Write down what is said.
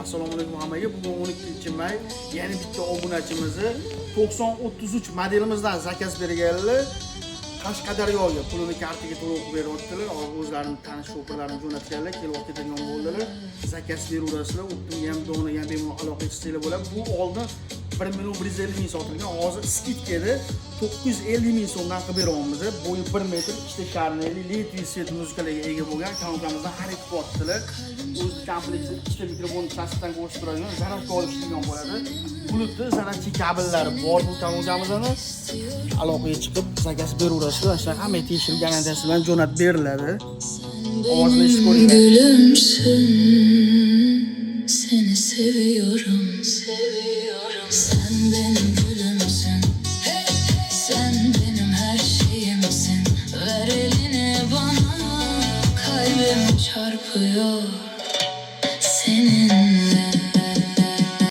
Assalomu alaykum hammaga. Bugun 12-may, ya'ni bitta obunachimizni 9033 modelimizdan zakaz berganlar. Qashqadaryoga pulini kartaga to'lov qilib beryaptilar. O'zlarining tanish shoferlarini jo'natganlar, kelib olib ketadigan bo'ldilar. Zakaz beraverasizlar. O'tdim ham dona ham bemalol aloqa qilsanglar bo'ladi. Bu oldin 1.150.000 sotilgan. Hozir skidkada 950.000 so'mdan qilib beryapmiz. Bo'yi 1 metr, ikkita sharneli, LED svet muzikalarga ega bo'lgan kanalımizdan xarid qilyaptilar. O'z kompleksi ikkita mikrofon plastikdan ko'rsatib turadigan, zarar olishadigan bo'ladi. Bulutli zaratchi kabellari bor bu kanalimizni. Aloqaga chiqib zakaz beraverasizlar. Shunaqa hamma tekshirib garantiyasi bilan jo'natib beriladi. Ovozini eshitib ko'ring. Gülümsün, seni seviyorum, seviyorum. Sen benim